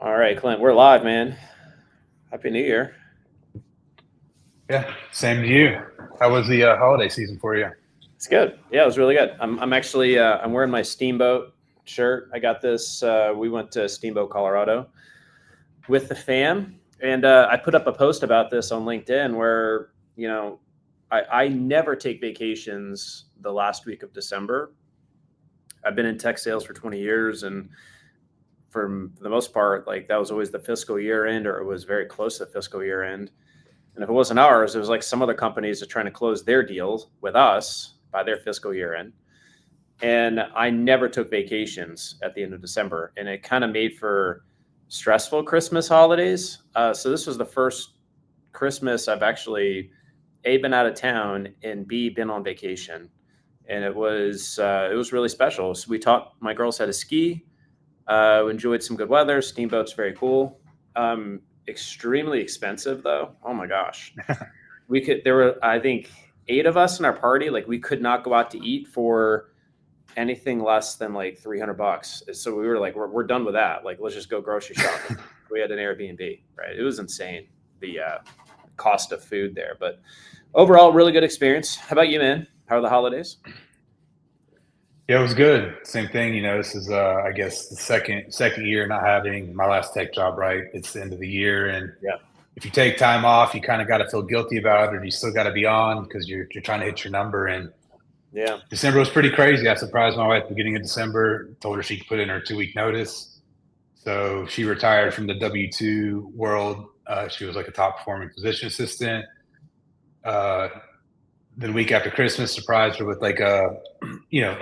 All right, Clint, we're live, man. Happy New Year. Yeah, same to you. How was the holiday season for you? It's good. Yeah, it was really good. I'm actually I'm wearing my Steamboat shirt. I got this. We went to Steamboat, Colorado, with the fam, and I put up a post about this on LinkedIn where I never take vacations the last week of December. I've been in tech sales for 20 years, and for the most part, like that was always the fiscal year end, or it was very close to the fiscal year end. And if it wasn't ours, it was like some other companies are trying to close their deals with us by their fiscal year end. And I never took vacations at the end of December. And it kind of made for stressful Christmas holidays. So this was the first Christmas I've actually A, been out of town, and B, been on vacation. And it was really special. So we taught my girls how to ski. We enjoyed some good weather. Steamboat's very cool. Extremely expensive though. Oh my gosh. There were, I think, 8 of us in our party. Like we could not go out to eat for anything less than like $300. So we were like, we're done with that. Like, let's just go grocery shopping. We had an Airbnb, right? It was insane. The cost of food there, but overall, really good experience. How about you, man? How are the holidays? Yeah, it was good. Same thing. This is I guess the second year not having my last tech job. Right, it's the end of the year, and Yeah. if you take time off, you kind of got to feel guilty about it, or you still got to be on because you're trying to hit your number. And Yeah. December was pretty crazy. I surprised my wife at the beginning of December. Told her she could put in her 2 week notice, so she retired from the W-2 world. She was like a top performing physician assistant. Uh, then week after Christmas, surprised her with like a, you know,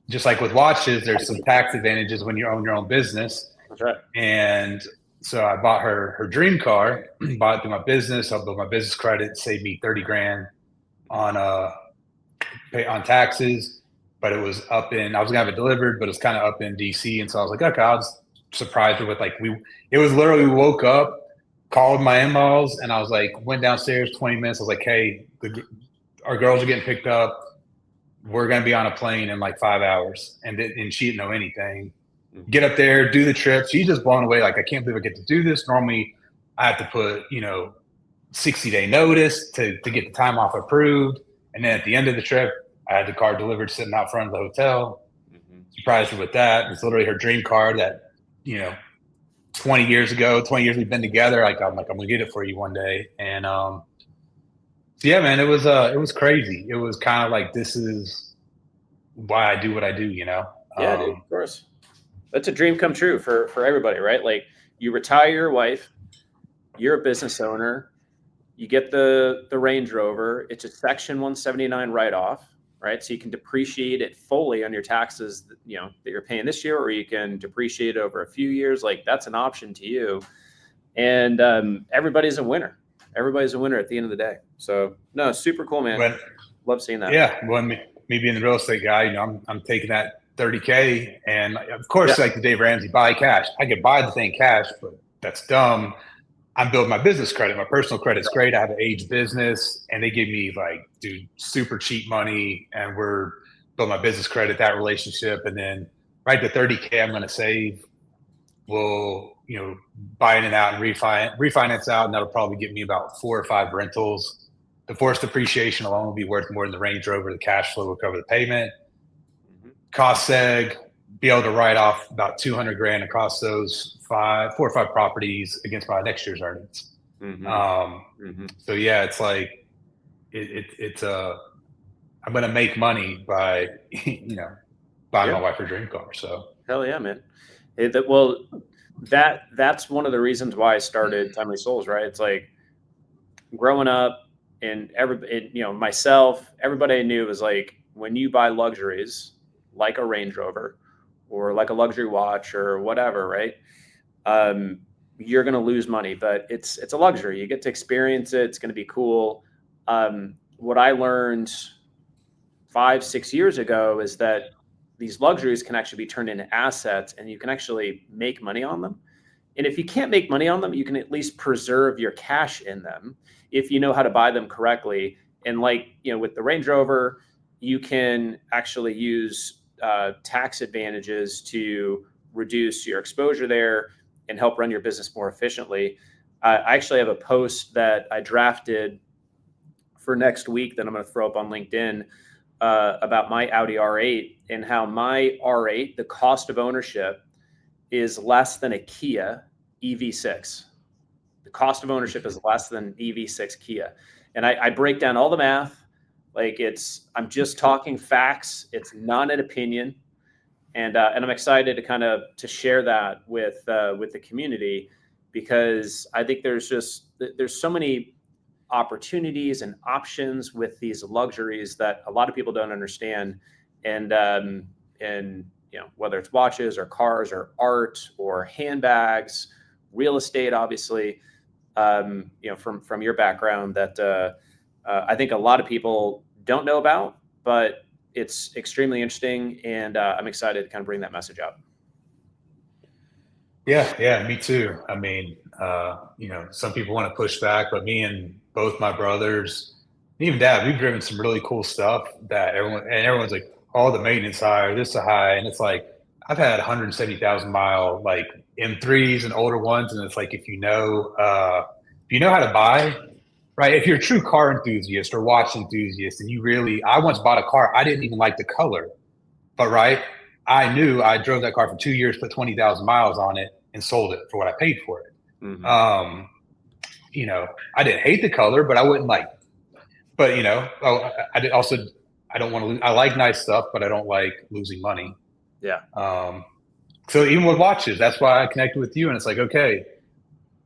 just like with watches, there's some tax advantages when you own your own business. That's right. And so I bought her dream car, bought it through my business. I'll build my business credit, saved me 30 grand on pay on taxes. But it was up in I was gonna have it delivered, but it's kind of up in DC. And so I was like, okay, I'll just surprise her with like it was literally we woke up, called my in-laws, and I was like, went downstairs 20 minutes. I was like, hey, our girls are getting picked up. We're going to be on a plane in like 5 hours. And she didn't know anything. Get up there, do the trip. She's just blown away. Like, I can't believe I get to do this. Normally, I have to put, 60-day notice to get the time off approved. And then at the end of the trip, I had the car delivered sitting out front of the hotel. Surprised her with that. It's literally her dream car that, you know, 20 years ago, 20 years we've been together. I'm going to get it for you one day. And, so yeah, man, it was crazy. It was kind of like, this is why I do what I do, you know? Yeah, dude, of course. That's a dream come true for everybody, right? Like you retire your wife, you're a business owner, you get the Range Rover, it's a Section 179 write-off, right? So you can depreciate it fully on your taxes, that you're paying this year, or you can depreciate it over a few years. Like that's an option to you, and everybody's a winner. Everybody's a winner at the end of the day. So no, super cool, man. But Love seeing that. yeah, well, me being the real estate guy, I'm taking that 30K. And of course, Yeah. like the Dave Ramsey, buy cash. I could buy the thing cash, but that's dumb. I'm building my business credit. My personal credit's great. I have an aged business, and they give me like, dude, super cheap money, and we're building my business credit, that relationship, and then right, the 30K I'm going to save will, buy in and out and refinance out, and that'll probably get me about 4 or 5 rentals. The forced depreciation alone will be worth more than the Range Rover. The cash flow will cover the payment. Cost seg, be able to write off about 200 grand across those 4 or 5 properties against my next year's earnings. So yeah, it's like it's I'm going to make money by buying my wife her dream car. So Hell yeah, man. That's one of the reasons why I started TimelySoles, right? It's like growing up, and myself, everybody I knew was like, when you buy luxuries like a Range Rover or like a luxury watch or whatever, right? You're going to lose money, but it's a luxury. You get to experience it. It's going to be cool. What I learned 5, 6 years ago is that these luxuries can actually be turned into assets, and you can actually make money on them. And if you can't make money on them, you can at least preserve your cash in them if you know how to buy them correctly. And with the Range Rover, you can actually use tax advantages to reduce your exposure there. and help run your business more efficiently. I actually have a post that I drafted for next week that I'm going to throw up on LinkedIn about my Audi R8 and how my R8, the cost of ownership is less than a Kia EV6. The cost of ownership is less than EV6 Kia. And I break down all the math. Like I'm just talking facts. It's not an opinion. And I'm excited to share that with the community, because I think there's so many opportunities and options with these luxuries that a lot of people don't understand. And whether it's watches or cars or art or handbags, real estate, obviously, from your background, that I think a lot of people don't know about, but it's extremely interesting, and I'm excited to kind of bring that message out. Yeah, me too. I mean, some people want to push back, but me and both my brothers, even dad, we've driven some really cool stuff that everyone's like, oh, the maintenance high, this is high. And it's like, I've had 170,000 mile like M3s and older ones. And it's like, if you know how to buy, right? If you're a true car enthusiast or watch enthusiast, and I once bought a car, I didn't even like the color, but right, I knew I drove that car for 2 years, put 20,000 miles on it, and sold it for what I paid for it. Mm-hmm. I didn't hate the color, but I wouldn't but I don't want to lose. I like nice stuff, but I don't like losing money. Yeah. So even with watches, that's why I connected with you. And it's like, okay,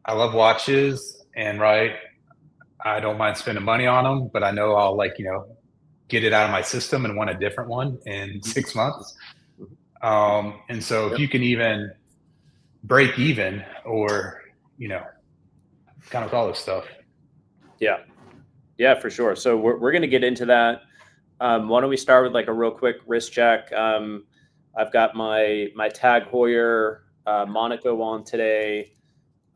I love watches, and I don't mind spending money on them, but I know I'll get it out of my system and want a different one in 6 months. And so if you can even break even, or, kind of all this stuff. Yeah, for sure. So we're going to get into that. Why don't we start with like a real quick wrist check? I've got my Tag Heuer Monaco on today.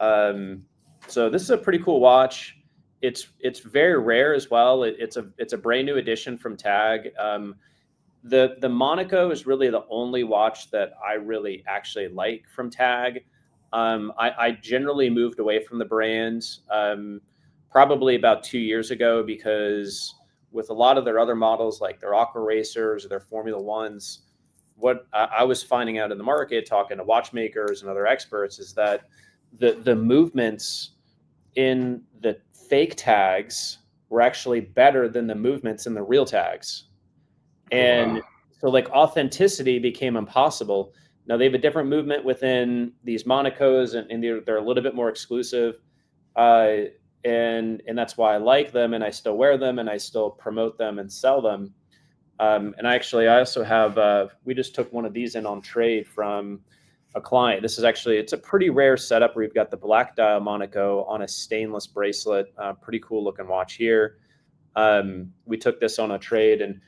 So this is a pretty cool watch. It's very rare as well. It's a brand new edition from Tag. The Monaco is really the only watch that I really actually like from Tag. I generally moved away from the brand probably about 2 years ago, because with a lot of their other models, like their Aqua Racers or their Formula Ones, what I was finding out in the market, talking to watchmakers and other experts, is that the movements in the fake tags were actually better than the movements in the real tags. And so like authenticity became impossible. Now they have a different movement within these Monacos, and they're a little bit more exclusive. And that's why I like them, and I still wear them, and I still promote them and sell them. And I also have, we just took one of these in on trade from a client. This is it's a pretty rare setup where you've got the black dial Monaco on a stainless bracelet. Pretty cool looking watch here. We took this on a trade, and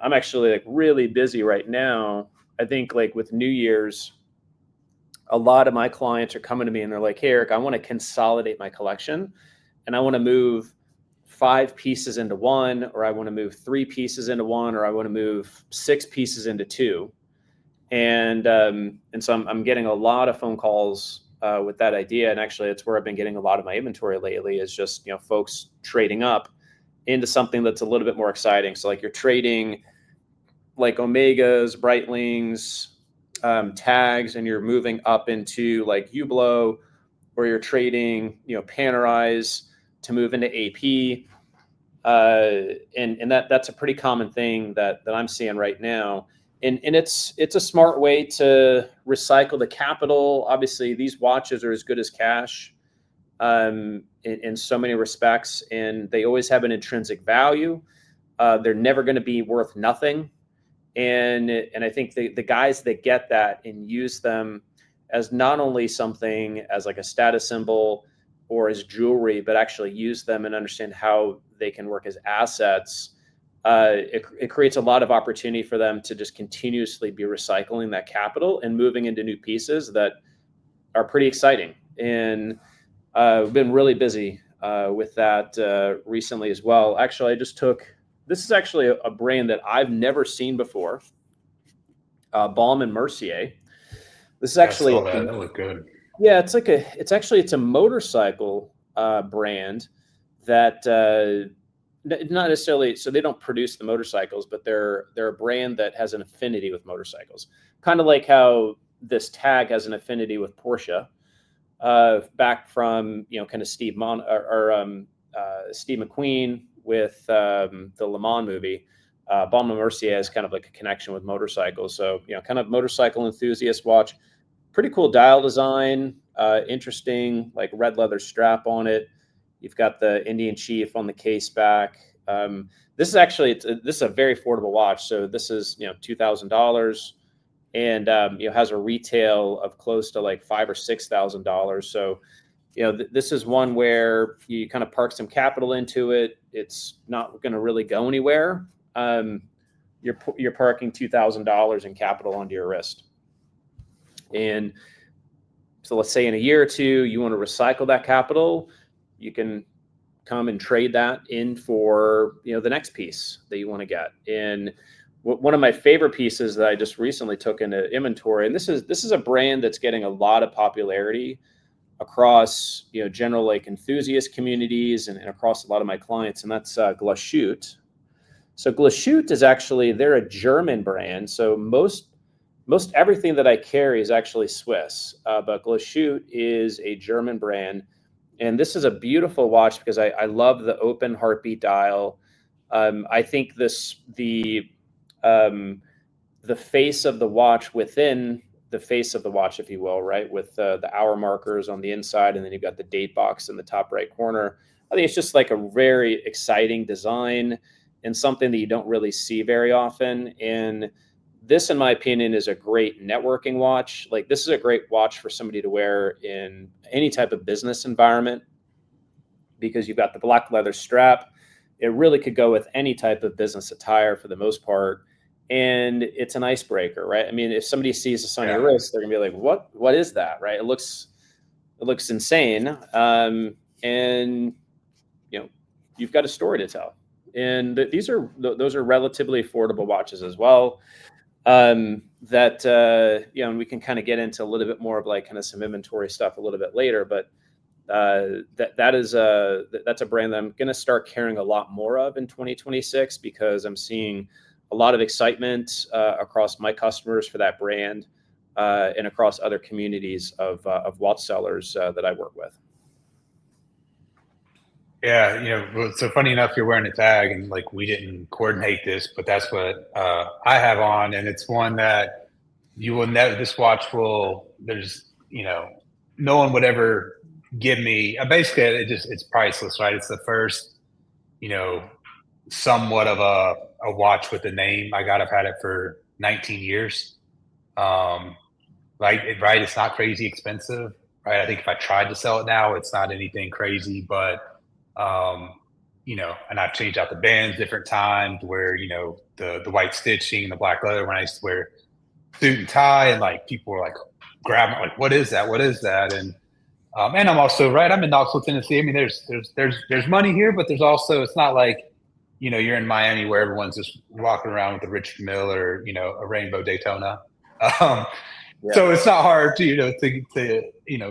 I'm actually like really busy right now. I think like with New Year's, a lot of my clients are coming to me and they're like, hey, Eric, I want to consolidate my collection, and I want to move 5 pieces into one, or I want to move 3 pieces into one, or I want to move 6 pieces into 2. And so I'm getting a lot of phone calls with that idea. And actually it's where I've been getting a lot of my inventory lately, is just, folks trading up into something that's a little bit more exciting. So like you're trading like Omegas, Breitlings, tags, and you're moving up into like Hublot, or you're trading, Panerais to move into AP. And that's a pretty common thing that I'm seeing right now. And it's a smart way to recycle the capital. Obviously, these watches are as good as cash in so many respects, and they always have an intrinsic value. They're never going to be worth nothing. And I think the guys that get that and use them as not only something as like a status symbol or as jewelry, but actually use them and understand how they can work as assets, it creates a lot of opportunity for them to just continuously be recycling that capital and moving into new pieces that are pretty exciting. And we've been really busy with that recently as well. Actually, this is actually a brand that I've never seen before, Baume & Mercier. This is actually that looked good. Yeah, it's a motorcycle brand that not necessarily, so they don't produce the motorcycles, but they're a brand that has an affinity with motorcycles, kind of like how this tag has an affinity with Porsche, back from kind of Steve McQueen with the Le Mans movie. Baume Mercier has kind of like a connection with motorcycles, so kind of motorcycle enthusiast watch. Pretty cool dial design, interesting like red leather strap on it. You've got the Indian Chief on the case back. This is actually this is a very affordable watch. So this is $2,000, and has a retail of close to like $5,000 or $6,000. So this is one where you kind of park some capital into it. It's not going to really go anywhere. You're parking $2,000 in capital onto your wrist. And so let's say in a year or two, you want to recycle that capital, you can come and trade that in for, the next piece that you want to get. And one of my favorite pieces that I just recently took into inventory, and this is a brand that's getting a lot of popularity across, general like enthusiast communities and across a lot of my clients, and that's Glashütte. So Glashütte is actually, they're a German brand. So most everything that I carry is actually Swiss, but Glashütte is a German brand. And this is a beautiful watch because I love the open heartbeat dial. I think the face of the watch within the face of the watch, if you will, right, with the hour markers on the inside, and then you've got the date box in the top right corner. I think it's just like a very exciting design and something that you don't really see very often. And this, in my opinion, is a great networking watch. Like, this is a great watch for somebody to wear in any type of business environment because you've got the black leather strap. It really could go with any type of business attire for the most part. And it's an icebreaker, right? I mean, if somebody sees this on your wrist, they're gonna be like, what is that, right? It looks insane. And you've got a story to tell. And those are relatively affordable watches as well. And we can kind of get into a little bit more of like kind of some inventory stuff a little bit later, but that's a brand that I'm going to start carrying a lot more of in 2026 because I'm seeing a lot of excitement across my customers for that brand and across other communities of watch sellers that I work with. Yeah, so funny enough, you're wearing a tag, and like we didn't coordinate this, but that's what I have on, and it's one that you will never. This watch will. No one would ever give me. Basically, it's priceless, right? It's the first, somewhat of a watch with a name. I've had it for 19 years. Right. It's not crazy expensive, right? I think if I tried to sell it now, it's not anything crazy, but um, and I've changed out the bands different times where, the white stitching, the black leather when I used to wear suit and tie, and like people were like grabbing like, what is that? What is that? And I'm also right. I'm in Knoxville, Tennessee. I mean, there's money here, but there's also, it's not like, you're in Miami where everyone's just walking around with a Richard Mille or, a rainbow Daytona. Um, Yeah. So it's not hard to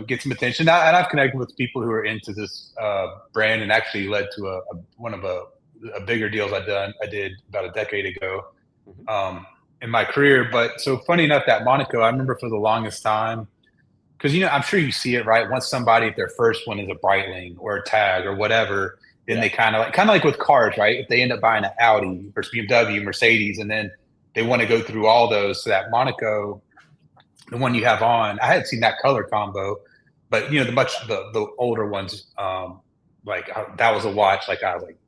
get some attention. And I've connected with people who are into this brand, and actually led to one of a bigger deals I did about a decade ago in my career. But so funny enough, that Monaco, I remember for the longest time, because I'm sure you see it, right? Once somebody, if their first one is a Breitling or a Tag or whatever, then they kind of like with cars, right? If they end up buying an Audi versus BMW, Mercedes, and then they want to go through all those. So that Monaco, the one you have on, I hadn't seen that color combo, but the older ones, that was a watch like I was like,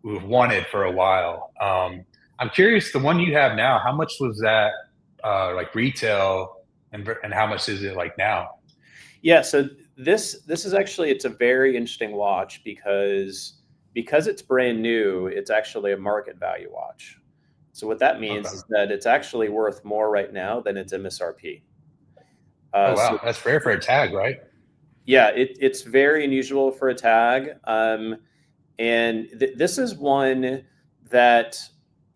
wanted for a while. I'm curious, the one you have now, how much was that like retail, and how much is it like now? Yeah, so this is actually, it's a very interesting watch because it's brand new, it's actually a market value watch. So what that means Okay. is that it's actually worth more right now than its MSRP. Oh So wow, that's rare for a tag, right? yeah, it's very unusual for a tag. And this is one that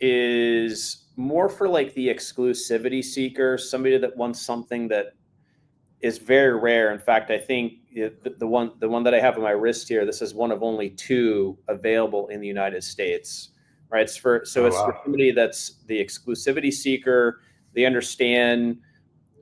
is more for like the exclusivity seeker, somebody that wants something that is very rare. In fact, I think the one that I have on my wrist here, this is one of only 2 available in the United States, right? It's for Oh it's for wow. somebody that's the exclusivity seeker. They understand,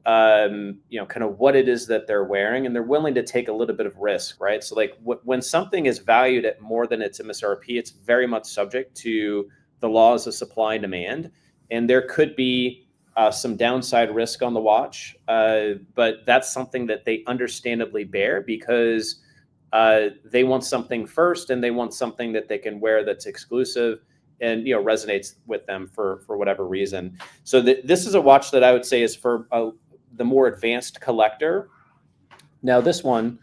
kind of what it is that they're wearing, and they're willing to take a little bit of risk, right? So, like when something is valued at more than its MSRP, it's very much subject to the laws of supply and demand, and there could be some downside risk on the watch, but that's something that they understandably bear because they want something first, and they want something that they can wear that's exclusive and resonates with them for whatever reason. So this is a watch that I would say is for the more advanced collector. Now this is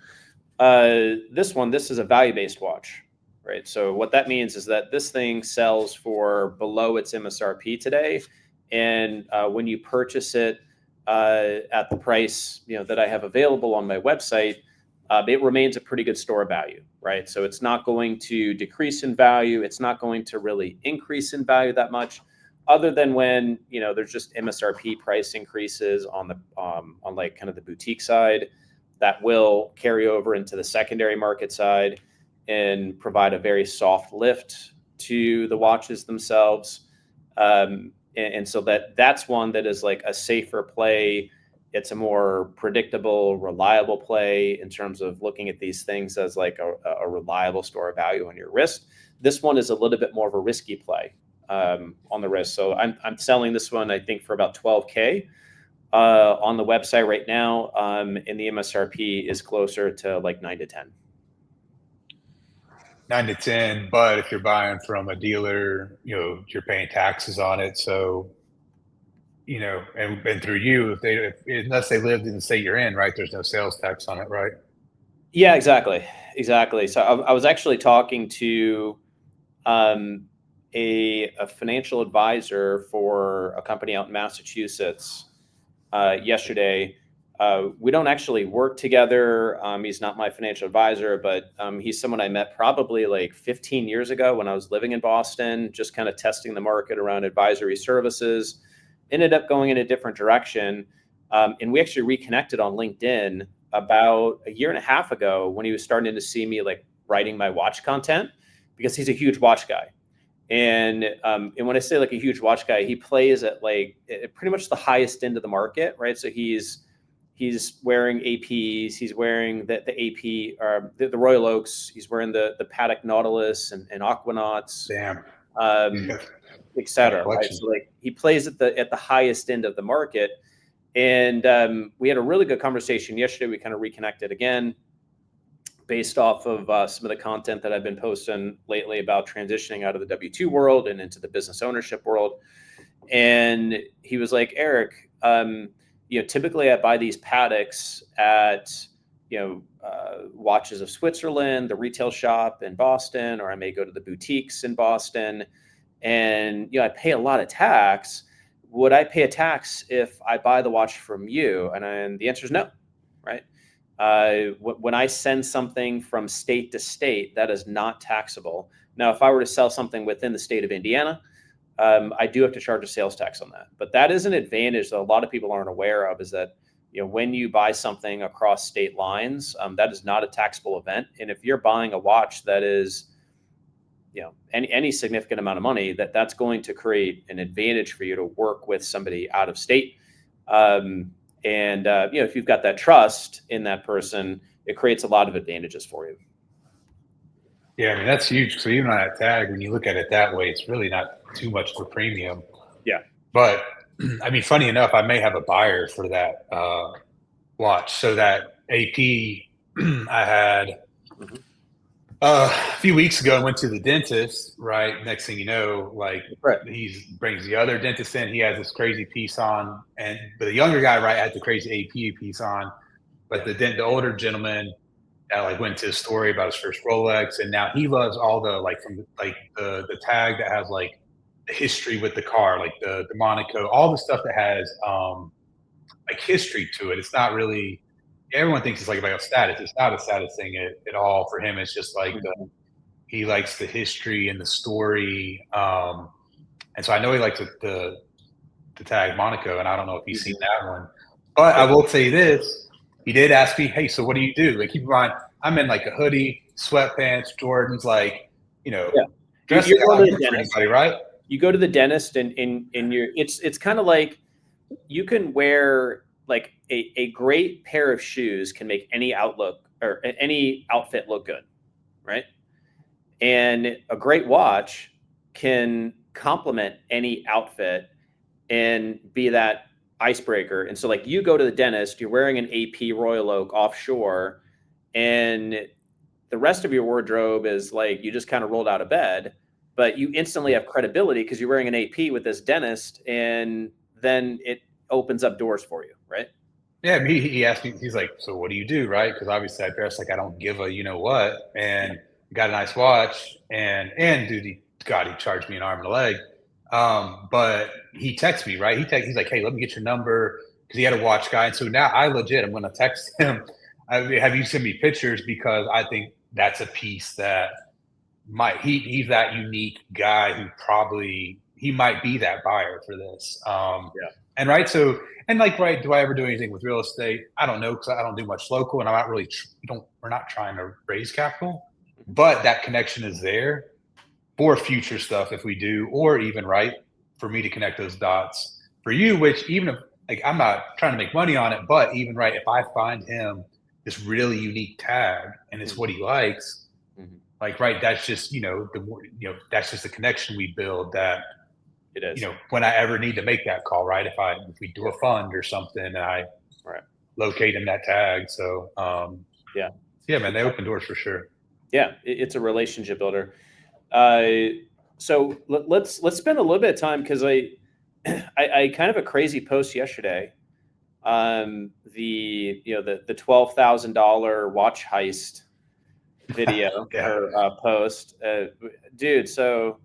a value-based watch, right? So what that means is that this thing sells for below its MSRP today, and when you purchase it at the price that I have available on my website, it remains a pretty good store value, right? So it's not going to decrease in value. It's not going to really increase in value that much, other than when there's just MSRP price increases on the on like kind of the boutique side that will carry over into the secondary market side and provide a very soft lift to the watches themselves. And so that's one that is like a safer play. It's a more predictable, reliable play in terms of looking at these things as like a reliable store of value on your wrist. This one is a little bit more of a risky play on the wrist. So I'm selling this one, I think, for about 12K on the website right now, and the MSRP is closer to like 9 to 10. 9 to 10, but if you're buying from a dealer, you're paying taxes on it. So, and through you, unless they lived in the state you're in, right? There's no sales tax on it, right? Yeah, exactly. So I was actually talking to um, a financial advisor for a company out in Massachusetts yesterday. We don't actually work together. He's not my financial advisor, but he's someone I met probably like 15 years ago when I was living in Boston, just kind of testing the market around advisory services. Ended up going in a different direction. And we actually reconnected on LinkedIn about a year and a half ago when he was starting to see me like writing my watch content, because he's a huge watch guy. And when I say like a huge watch guy, he plays at like at pretty much the highest end of the market, right? So he's wearing APs, he's wearing the AP or the Royal Oaks, he's wearing the Patek Nautilus and Aquanauts, Damn. um, et Got a cetera, right? collection. So like he plays at the highest end of the market. And we had a really good conversation yesterday. We kind of reconnected again based off of some of the content that I've been posting lately about transitioning out of the W-2 world and into the business ownership world. And he was like, Eric, typically I buy these Pateks at, Watches of Switzerland, the retail shop in Boston, or I may go to the boutiques in Boston. And, I pay a lot of tax. Would I pay a tax if I buy the watch from you? And the answer is no, right? When I send something from state to state, that is not taxable. Now, if I were to sell something within the state of Indiana, I do have to charge a sales tax on that. But that is an advantage that a lot of people aren't aware of, is that when you buy something across state lines, that is not a taxable event. And if you're buying a watch that is any significant amount of money, that's going to create an advantage for you to work with somebody out of state. And if you've got that trust in that person, it creates a lot of advantages for you. Yeah, I mean, that's huge. So even on that tag, when you look at it that way, it's really not too much for premium. Yeah. But I mean, funny enough, I may have a buyer for that watch. So that AP I had Mhm. a few weeks ago, I went to the dentist, right? Next thing you know, like Right. he brings the other dentist in. He has this crazy piece on, but the younger guy, right, had the crazy AP piece on. But the older gentleman that like went to his story about his first Rolex, and now he loves all the like from like the tag that has like the history with the car, like the Monaco, all the stuff that has like history to it. It's not really, everyone thinks it's like about status. It's not a status thing at all for him. It's just like Mhm. he likes the history and the story. And so I know he likes the tag Monaco, and I don't know if he's seen Mhm. that one. But I Yep. will say this: he did ask me, hey, so what do you do? Like, keep in mind, I'm in like a hoodie, sweatpants, Jordans, like, Yeah. dressed You're like I'm going not to the working for dentist. anybody, right? You go to the dentist and you're, it's kind of like you can wear like a great pair of shoes can make any outlook or any outfit look good, right? And a great watch can complement any outfit and be that icebreaker. And so, like, you go to the dentist, you're wearing an AP Royal Oak offshore, and the rest of your wardrobe is like you just kind of rolled out of bed, but you instantly have credibility because you're wearing an AP with this dentist, and then it opens up doors for you, right? Yeah, he asked me, he's like, so what do you do, right? Because obviously I dress like I don't give a you know what, Yeah. and got a nice watch, and dude, God, he charged me an arm and a leg. But he texts me, right? He's like, hey, let me get your number because he had a watch guy, and so now I legit, I'm going to text him. Have you send me pictures because I think that's a piece that he's that unique guy who probably he might be that buyer for this. Yeah. And right, so and like right, do I ever do anything with real estate? I don't know because I don't do much local, and I'm not really we're not trying to raise capital, but that connection is there for future stuff if we do, or even right for me to connect those dots for you. Which even if like I'm not trying to make money on it, but even right, if I find him this really unique tag and it's what he likes, Mhm. like right, that's just that's just a connection we build that It is. when I ever need to make that call, right? If we do Yeah. a fund or something, and I Right. locate in that tag. So Yeah. yeah, man, they open doors for sure. Yeah. It's a relationship builder. So let's spend a little bit of time because I kind of a crazy post yesterday. The the $12,000 watch heist video Yeah. or post, dude. So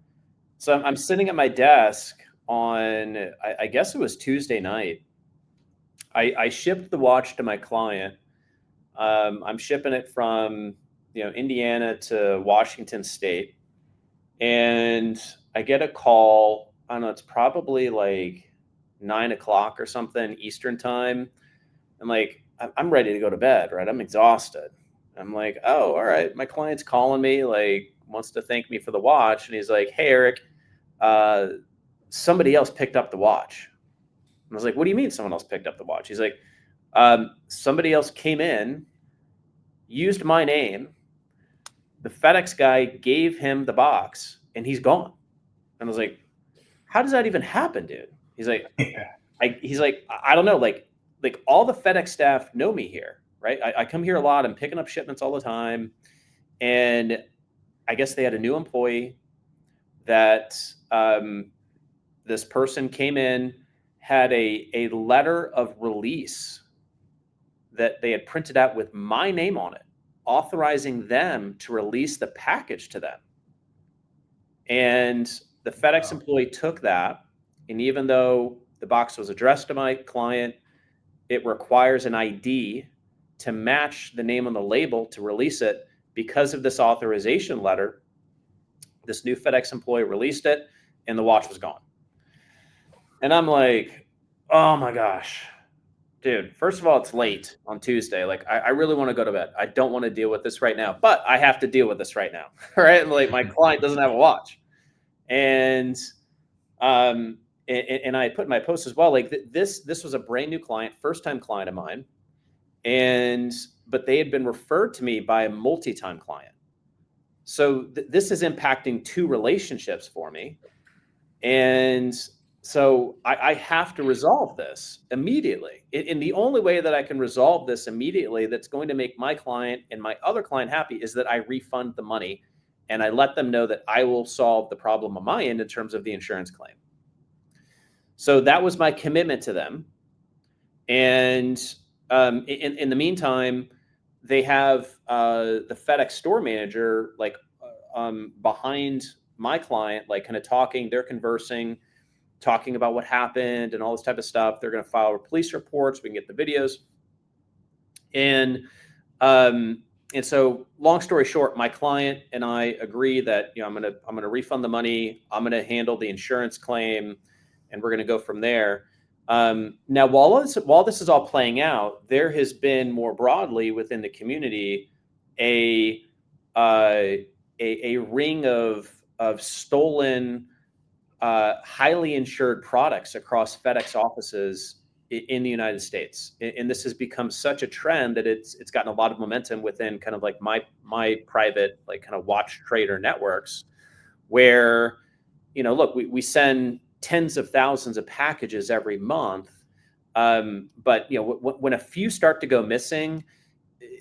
I'm sitting at my desk on I guess it was Tuesday night. I shipped the watch to my client. I'm shipping it from Indiana to Washington State, and I get a call. I don't know. It's probably like 9 o'clock or something Eastern time. I'm like, I'm ready to go to bed, right? I'm exhausted. I'm like, oh, all right. My client's calling me, like, wants to thank me for the watch. And he's like, hey, Eric, uh, somebody else picked up the watch. And I was like, what do you mean someone else picked up the watch? He's like, somebody else came in, used my name. The FedEx guy gave him the box and he's gone. And I was like, how does that even happen, dude? He's like, Yeah. he's like, I don't know. Like all the FedEx staff know me here, right? I come here a lot. I'm picking up shipments all the time. And I guess they had a new employee that this person came in, had a letter of release that they had printed out with my name on it, authorizing them to release the package to them. And the FedEx Wow. employee took that. And even though the box was addressed to my client, it requires an ID to match the name on the label to release it. Because of this authorization letter, this new FedEx employee released it and the watch was gone. And I'm like, oh my gosh, dude, first of all, it's late on Tuesday. Like, I really want to go to bed. I don't want to deal with this right now, but I have to deal with this right now. Right. Like, my client doesn't have a watch. And, um, and I put in my post as well, like this was a brand new client, first time client of mine. But they had been referred to me by a multi-time client. So this is impacting two relationships for me. And so I have to resolve this immediately. And the only way that I can resolve this immediately that's going to make my client and my other client happy is that I refund the money and I let them know that I will solve the problem on my end in terms of the insurance claim. So that was my commitment to them. And in the meantime, they have the FedEx store manager behind my client, like kind of talking, they're conversing, talking about what happened and all this type of stuff. They're going to file police reports. We can get the videos. And um, and so, long story short, my client and I agree that I'm gonna refund the money. I'm gonna handle the insurance claim, and we're gonna go from there. Now, while this is all playing out, there has been more broadly within the community a a ring of stolen, highly insured products across FedEx offices in the United States, and this has become such a trend that it's gotten a lot of momentum within kind of like my private like kind of watch trader networks, where look, we send tens of thousands of packages every month, but when a few start to go missing,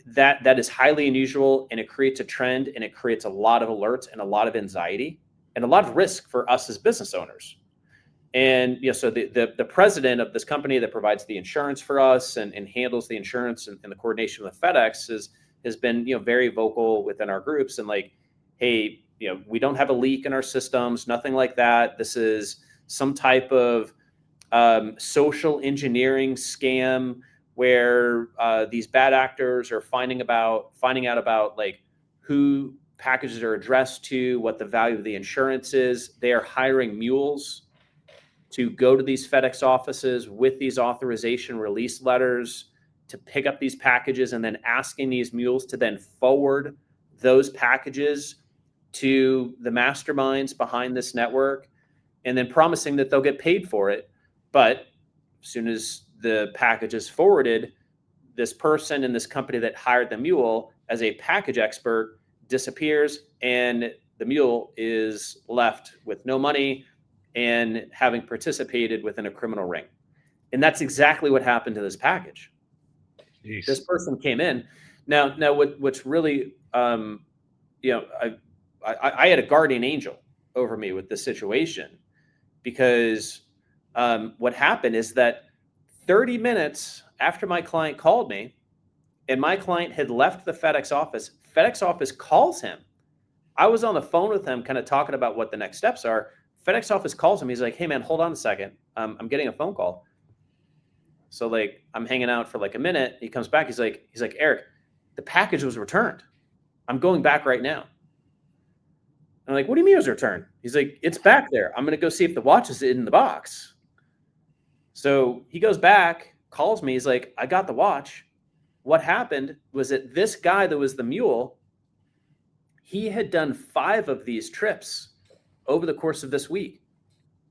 that is highly unusual, and it creates a trend, and it creates a lot of alerts and a lot of anxiety and a lot of risk for us as business owners. And so the president of this company that provides the insurance for us and handles the insurance and the coordination with FedEx has been very vocal within our groups and like, hey, we don't have a leak in our systems, nothing like that. This is some type of social engineering scam where these bad actors are finding out about like who packages are addressed to, what the value of the insurance is. They are hiring mules to go to these FedEx offices with these authorization release letters to pick up these packages, and then asking these mules to then forward those packages to the masterminds behind this network, and then promising that they'll get paid for it. But as soon as the package is forwarded, this person in this company that hired the mule as a package expert disappears, and the mule is left with no money and having participated within a criminal ring. And that's exactly what happened to this package. Jeez. This person came in. Now, what's really, I had a guardian angel over me with this situation, because what happened is that 30 minutes after my client called me, and my client had left the FedEx office calls him. I was on the phone with him, kind of talking about what the next steps are. FedEx office calls him. He's like, "Hey man, hold on a second. I'm getting a phone call." So like I'm hanging out for like a minute. He comes back. He's like, "Eric, the package was returned. I'm going back right now." I'm like, "What do you mean it was returned?" He's like, "It's back there. I'm gonna go see if the watch is in the box." So he goes back, calls me. He's like, "I got the watch." What happened was that this guy that was the mule, he had done 5 of these trips over the course of this week,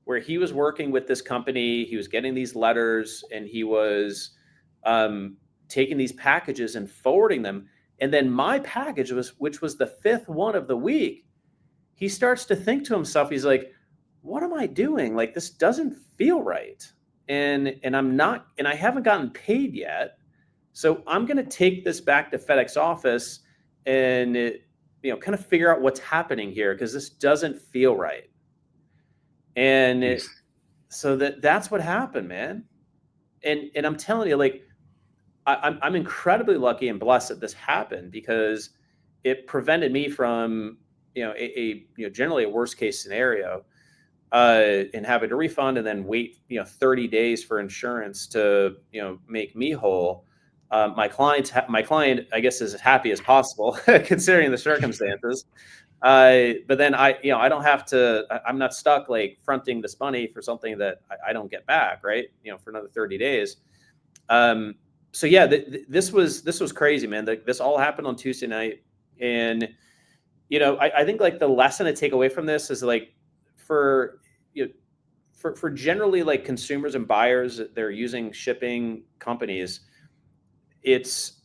where he was working with this company, he was getting these letters, and he was taking these packages and forwarding them. And then my package which was the 5th one of the week, he starts to think to himself, he's like, "What am I doing? Like, this doesn't feel right. And I'm not, and I haven't gotten paid yet. So I'm going to take this back to FedEx office and kind of figure out what's happening here, because this doesn't feel right." And so that's what happened, man. And I'm telling you, like, I'm incredibly lucky and blessed that this happened, because it prevented me from generally a worst case scenario, and having to refund and then wait 30 days for insurance to make me whole. My client, I guess, is as happy as possible considering the circumstances. But then I don't have to. I'm not stuck like fronting this money for something that I don't get back, right? For another 30 days. So yeah, this was crazy, man. This all happened on Tuesday night, and I think like the lesson to take away from this is like for for generally like consumers and buyers that they're using shipping companies, it's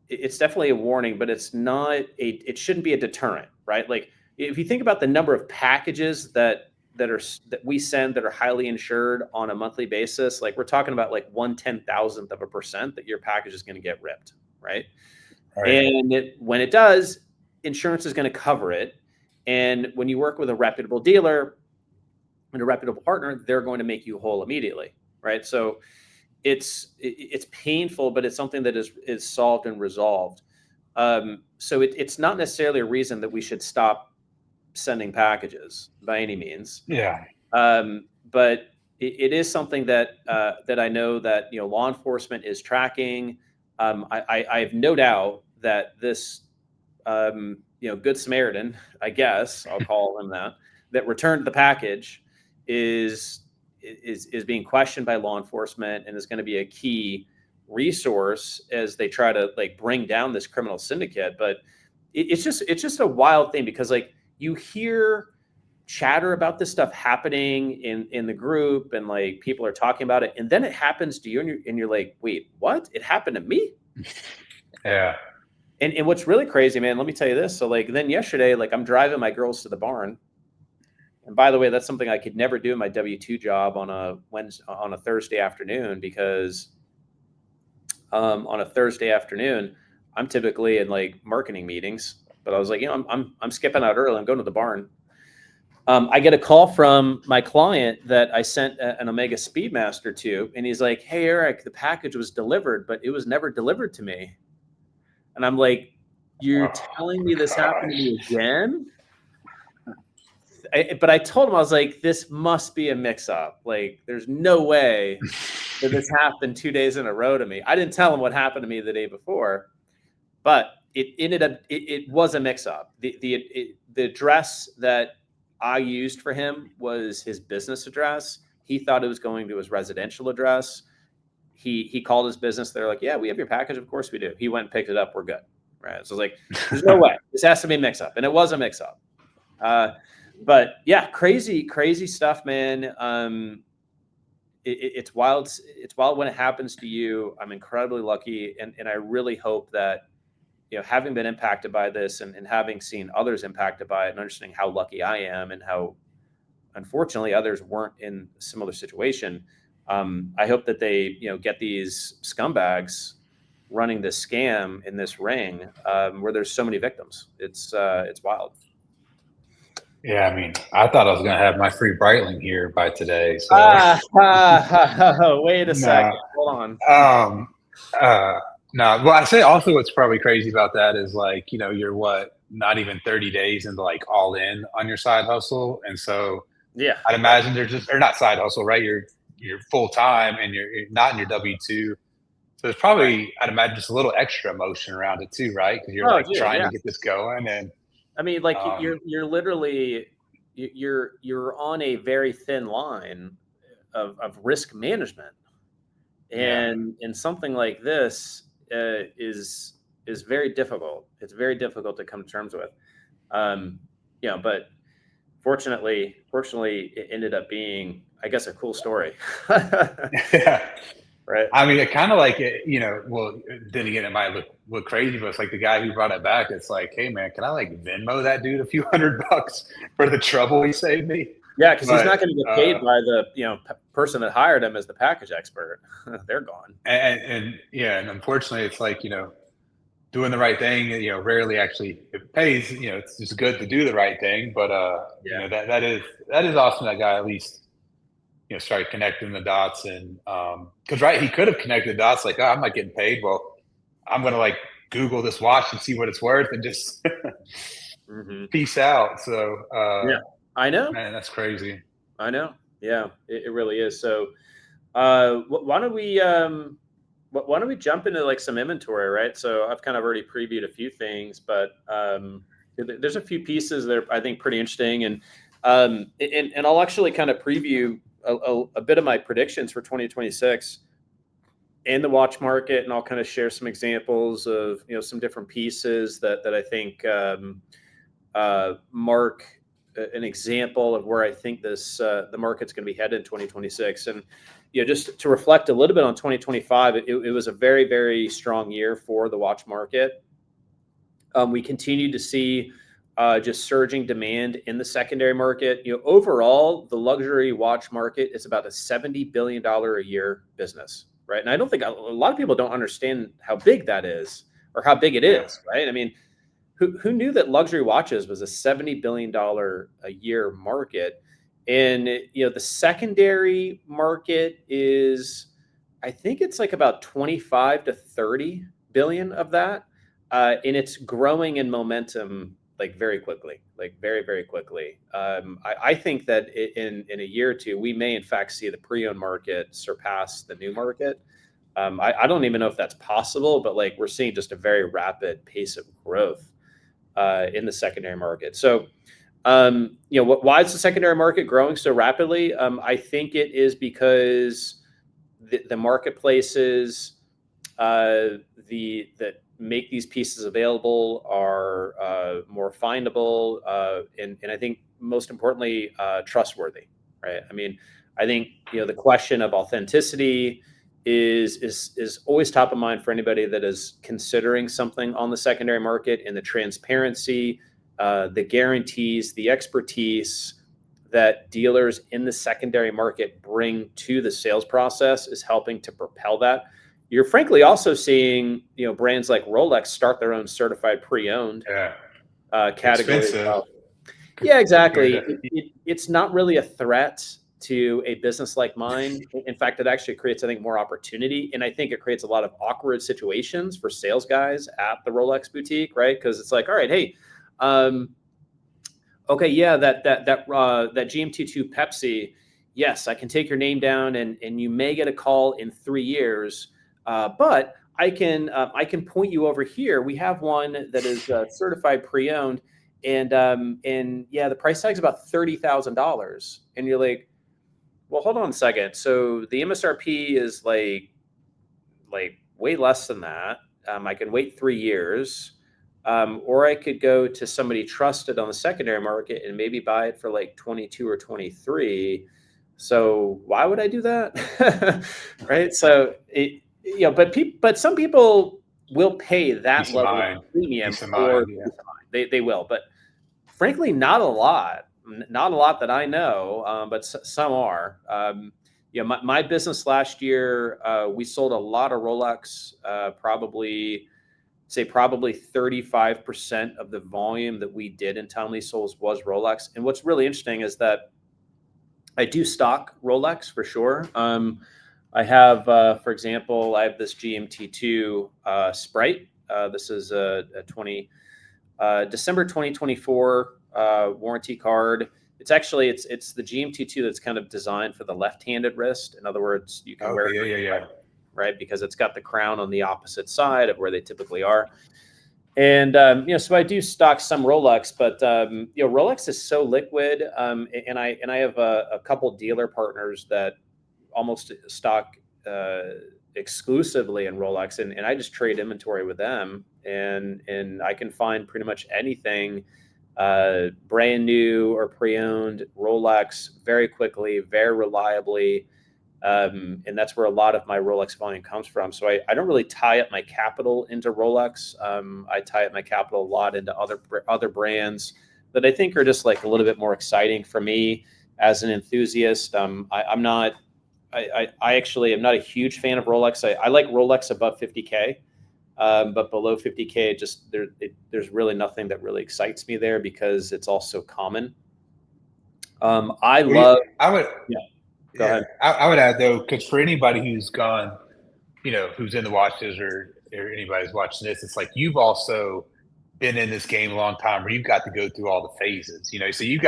definitely a warning, but it's not it shouldn't be a deterrent, right? Like if you think about the number of packages that we send that are highly insured on a monthly basis, like we're talking about like 1/10,000% that your package is going to get ripped, right? And when it does, insurance is going to cover it. And when you work with a reputable dealer and a reputable partner, they're going to make you whole immediately, right? So it's painful, but it's something that is solved and resolved. So it's not necessarily a reason that we should stop sending packages by any means. Yeah. But it is something that that I know that law enforcement is tracking. I have no doubt that this Good Samaritan, I guess I'll call him that returned the package, is is being questioned by law enforcement and is going to be a key resource as they try to like bring down this criminal syndicate. But it's just a wild thing because like you hear chatter about this stuff happening in the group and like people are talking about it, and then it happens to you and you're like, wait, what? It happened to me? Yeah. And what's really crazy, man, let me tell you this. So like then yesterday, like I'm driving my girls to the barn. And by the way, that's something I could never do in my W-2 job on a Thursday afternoon because on a Thursday afternoon, I'm typically in like marketing meetings. But I was like, I'm skipping out early. I'm going to the barn. I get a call from my client that I sent an Omega Speedmaster to, and he's like, "Hey, Eric, the package was delivered, but it was never delivered to me." And I'm like, "You're telling me this happened to me again?" But I told him, I was like, "This must be a mix-up. Like, there's no way that this happened 2 days in a row to me." I didn't tell him what happened to me the day before, but it ended up it was a mix-up. The address that I used for him was his business address. He thought it was going to his residential address. He called his business. They're like, "Yeah, we have your package. Of course we do." He went and picked it up. We're good. Right. So I was like, there's no way. This has to be a mix up. And it was a mix up. But yeah, crazy stuff, man. It's wild. It's wild when it happens to you. I'm incredibly lucky. And I really hope that, having been impacted by this and having seen others impacted by it and understanding how lucky I am and how unfortunately others weren't in a similar situation. I hope that they, get these scumbags running this scam in this ring where there's so many victims. It's wild. Yeah, I mean, I thought I was gonna have my free Breitling here by today. So Wait a second. Hold on. um, no. Well, I say also what's probably crazy about that is like you're not even 30 days into like all in on your side hustle, and so Yeah, I'd imagine they're just or not side hustle, right? You're full time and you're not in your W-2. So there's probably, I'd imagine, just a little extra emotion around it too, right? Because you're like dude, trying yeah. to get this going, and I mean, like you're literally you're on a very thin line of risk management, and something like this is very difficult. It's very difficult to come to terms with. But fortunately, it ended up being, I guess, a cool story. yeah. Right. I mean, it kind of like well, then again, it might look crazy, but it's like the guy who brought it back. It's like, hey man, can I like Venmo that dude a few $100 for the trouble he saved me? Yeah, because he's not going to get paid by the person that hired him as the package expert. They're gone. And unfortunately, it's like doing the right thing. Rarely actually it pays. It's just good to do the right thing. But that is awesome. That guy at least started connecting the dots, and because he could have connected the dots like, oh, I'm not getting paid. Well, I'm gonna like Google this watch and see what it's worth and just peace out. So yeah, I know, man, that's crazy. I know. Yeah, it really is. So why don't we jump into like some inventory, right? So I've kind of already previewed a few things, but there's a few pieces that are, I think, pretty interesting, and I'll actually kind of preview a bit of my predictions for 2026 in the watch market, and I'll kind of share some examples of some different pieces that I think mark an example of where I think the market's going to be headed in 2026. And just to reflect a little bit on 2025, it was a very, very strong year for the watch market. We continue to see just surging demand in the secondary market. Overall, the luxury watch market is about a $70 billion a year business, right? And I don't think a lot of people don't understand how big that is or how big it is, right? I mean, who knew that luxury watches was a $70 billion a year market? And the secondary market is, I think it's like about 25 to 30 billion of that, and it's growing in momentum like very quickly, like very, very quickly. I think that in a year or two, we may in fact see the pre-owned market surpass the new market. I don't even know if that's possible, but like we're seeing just a very rapid pace of growth in the secondary market. So Why is the secondary market growing so rapidly? I think it is because the marketplaces that make these pieces available are more findable, and I think most importantly, trustworthy. Right? I mean, I think the question of authenticity is always top of mind for anybody that is considering something on the secondary market, and the transparency, the guarantees, the expertise that dealers in the secondary market bring to the sales process is helping to propel that. You're frankly also seeing, brands like Rolex start their own certified pre-owned category as Expensive. well. Yeah, exactly. It's not really a threat to a business like mine. In fact, it actually creates, I think, more opportunity, and I think it creates a lot of awkward situations for sales guys at the Rolex boutique, right? Because it's like, all right, hey, okay, yeah, that GMT2 Pepsi, yes, I can take your name down, and you may get a call in 3 years, but I can point you over here. We have one that is certified pre-owned, and yeah, the price tag is about $30,000, and you're like, well, hold on a second. So the MSRP is like way less than that. I can wait 3 years. Or I could go to somebody trusted on the secondary market and maybe buy it for like 22 or 23. So why would I do that? Right. So but some people will pay that Peace of level of mind. premium Peace of for mind. Yeah. peace of mind. They will, but frankly, not a lot that I know, but some are. My business last year, we sold a lot of Rolex, probably 35% of the volume that we did in TimelySoles was Rolex. And what's really interesting is that I do stock Rolex for sure. I have, for example, I have this GMT2 Sprite. This is a December 2024 warranty card. It's the GMT2 that's kind of designed for the left-handed wrist. In other words, you can wear Okay. it Yeah. right, because it's got the crown on the opposite side of where they typically are. And so I do stock some Rolex, but Rolex is so liquid, and I have a couple dealer partners that almost stock exclusively in Rolex, and I just trade inventory with them, and I can find pretty much anything brand new or pre-owned Rolex very quickly, very reliably. And that's where a lot of my Rolex volume comes from. So I don't really tie up my capital into Rolex. I tie up my capital a lot into other brands that I think are just like a little bit more exciting for me as an enthusiast. I actually am not a huge fan of Rolex. I like Rolex above 50K, but below 50K, there's really nothing that really excites me there because it's all so common. I love. I would. Yeah, go ahead. I would add though, because for anybody who's gone, who's in the watches or anybody's watching this, it's like you've also been in this game a long time where you've got to go through all the phases, so you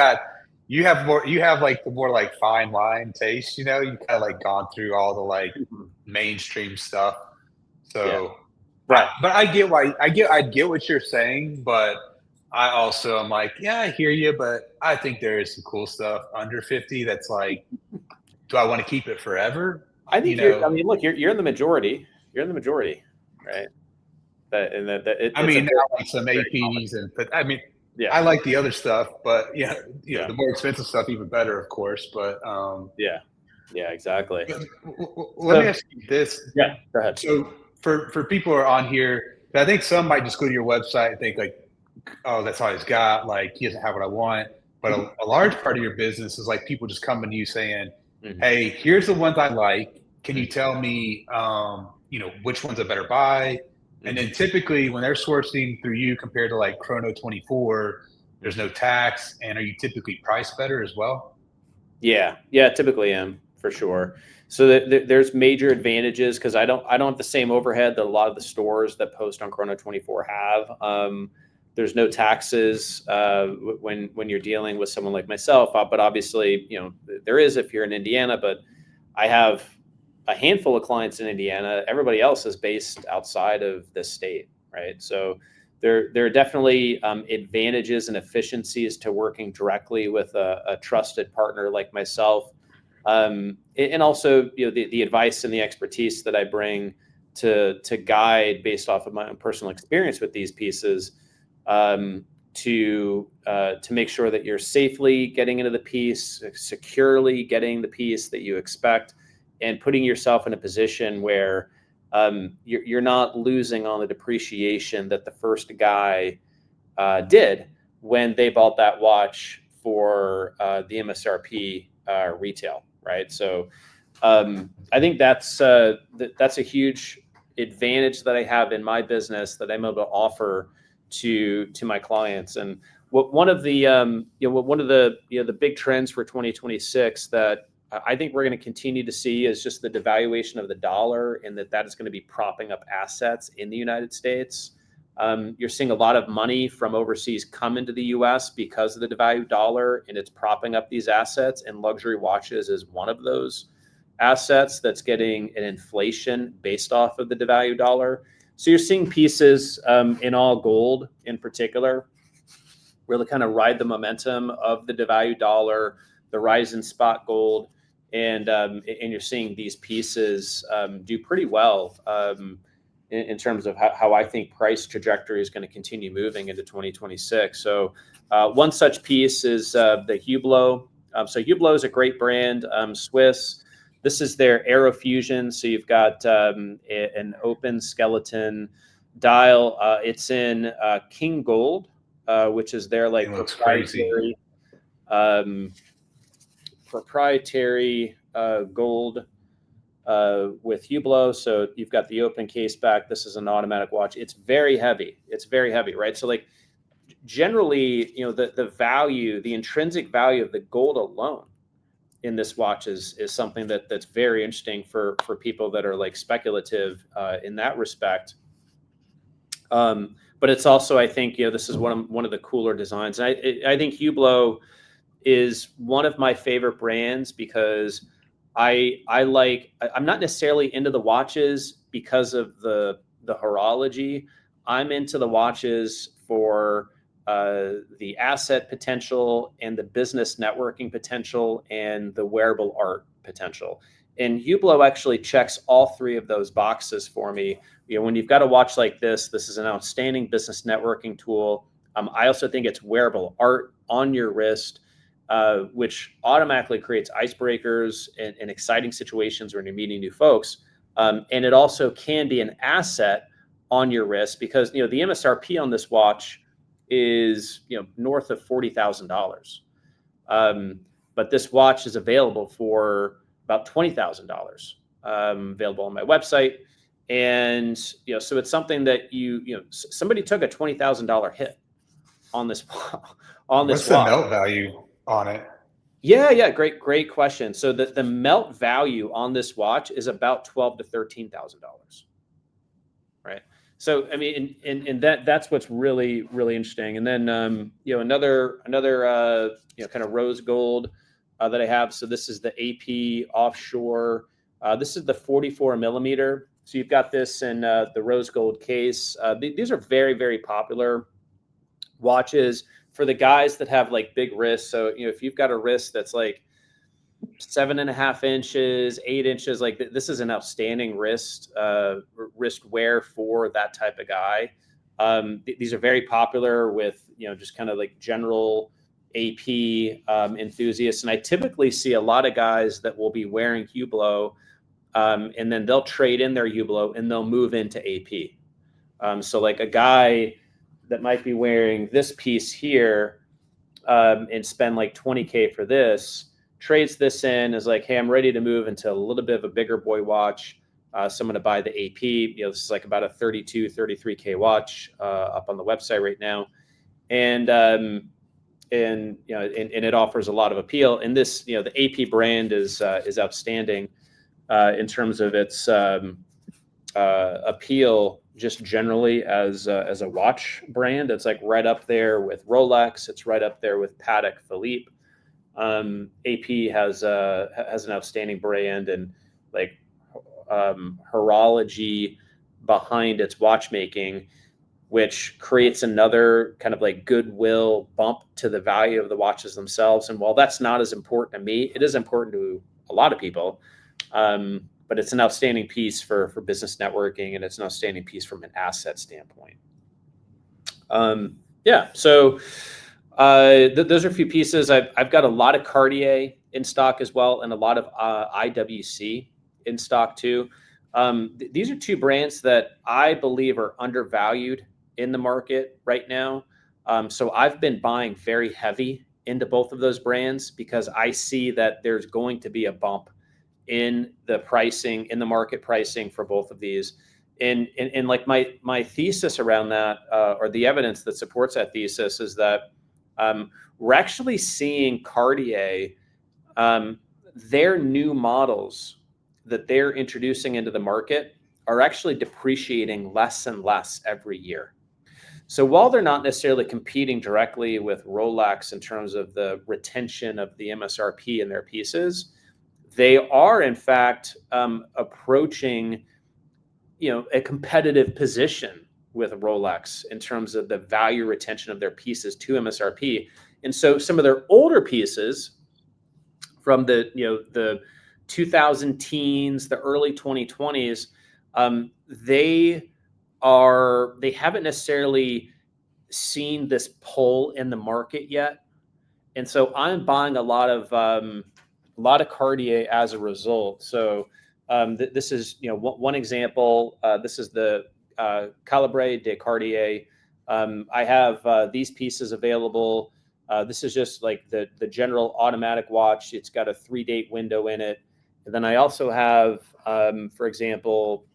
have like the more like fine line taste, you kind of like gone through all the like mainstream stuff. So Yeah. Right. but I get what you're saying, but I also am like, yeah, I hear you, but I think there is some cool stuff under 50 that's like, do I want to keep it forever? I think I mean, look, you're in the majority. You're in the majority, right? I mean, now like some APs but I mean, yeah, I like the other stuff, but yeah, the more expensive stuff, even better, of course. But yeah, exactly. let me ask you this. Yeah, go ahead. So for people who are on here, I think some might just go to your website and think like, oh, that's all he's got. Like he doesn't have what I want. But a large part of your business is like people just coming to you saying, hey, here's the ones I like. Can you tell me, which one's a better buy? And then typically when they're sourcing through you compared to like Chrono 24, there's no tax. And are you typically priced better as well? Yeah, typically am for sure. So there's major advantages because I don't have the same overhead that a lot of the stores that post on Chrono 24 have. There's no taxes when you're dealing with someone like myself, but obviously there is if you're in Indiana. But I have a handful of clients in Indiana. Everybody else is based outside of this state, right? So there are definitely advantages and efficiencies to working directly with a trusted partner like myself, and also the advice and the expertise that I bring to guide based off of my own personal experience with these pieces, to make sure that you're safely getting into the piece, securely getting the piece that you expect, and putting yourself in a position where you're not losing on the depreciation that the first guy did when they bought that watch for the MSRP retail, right? So I think that's a huge advantage that I have in my business that I'm able to offer to my clients. And one of the the big trends for 2026 that I think we're going to continue to see is just the devaluation of the dollar, and that is going to be propping up assets in the United States. You're seeing a lot of money from overseas come into the U.S. because of the devalued dollar, and it's propping up these assets. And luxury watches is one of those assets that's getting an inflation based off of the devalued dollar. So you're seeing pieces in all gold, in particular, really kind of ride the momentum of the devalued dollar, the rise in spot gold, and you're seeing these pieces do pretty well. In terms of how I think price trajectory is going to continue moving into 2026. So one such piece is the Hublot. So Hublot is a great brand, Swiss. This is their Aerofusion. So you've got an open skeleton dial. It's in King Gold, which is their like It looks crazy. Proprietary gold with Hublot. So you've got the open case back. This is an automatic watch. It's very heavy. It's very heavy, right? So like generally, the value, the intrinsic value of the gold alone in this watch is something that's very interesting for people that are like speculative in that respect. But it's also, I think, this is one of the cooler designs. And I think Hublot is one of my favorite brands because I'm not necessarily into the watches because of the horology. I'm into the watches for the asset potential and the business networking potential and the wearable art potential. And Hublot actually checks all three of those boxes for me. When you've got a watch like this is an outstanding business networking tool. I also think it's wearable art on your wrist, which automatically creates icebreakers and exciting situations when you're meeting new folks. And it also can be an asset on your wrist because the MSRP on this watch is north of $40,000, but this watch is available for about $20,000, available on my website. And so it's something that somebody took a $20,000 hit on this What's the watch. melt value on it? Yeah, great question. So the melt value on this watch is about $12,000 to $13,000, right? So I mean, and that's what's really interesting. And then another kind of rose gold that I have. So this is the AP offshore. This is the 44 millimeter. So you've got this in the rose gold case. These are very popular watches for the guys that have like big wrists. So if you've got a wrist that's like 7.5 inches, 8 inches, like this is an outstanding wrist wear for that type of guy. These are very popular with just kind of like general AP enthusiasts, and I typically see a lot of guys that will be wearing Hublot, and then they'll trade in their Hublot and they'll move into AP. So like a guy that might be wearing this piece here and spend like $20K for this, trades this in, is like, hey, I'm ready to move into a little bit of a bigger boy watch. So I'm going to buy the AP. This is like about a 32, 33K watch up on the website right now. And it offers a lot of appeal. And this, the AP brand is outstanding in terms of its appeal just generally as a watch brand. It's like right up there with Rolex. It's right up there with Patek Philippe. AP has an outstanding brand and horology behind its watchmaking, which creates another kind of like goodwill bump to the value of the watches themselves. And while that's not as important to me, it is important to a lot of people. But it's an outstanding piece for business networking, and it's an outstanding piece from an asset standpoint. Yeah, so those are a few pieces. I've got a lot of Cartier in stock as well, and a lot of IWC in stock too. These are two brands that I believe are undervalued in the market right now. So I've been buying very heavy into both of those brands because I see that there's going to be a bump in the pricing, in the market pricing for both of these. And like my thesis around that, or the evidence that supports that thesis, is that we're actually seeing Cartier, their new models that they're introducing into the market are actually depreciating less and less every year. So while they're not necessarily competing directly with Rolex in terms of the retention of the MSRP in their pieces, they are in fact approaching, a competitive position with Rolex in terms of the value retention of their pieces to MSRP. And so some of their older pieces from the 2000 teens, the early 2020s, they haven't necessarily seen this pull in the market yet. And so I'm buying a lot of Cartier as a result. So this is one example. This is the Calibre de Cartier. I have these pieces available. This is just like the general automatic watch. It's got a 3-date window in it. And then I also have, for example,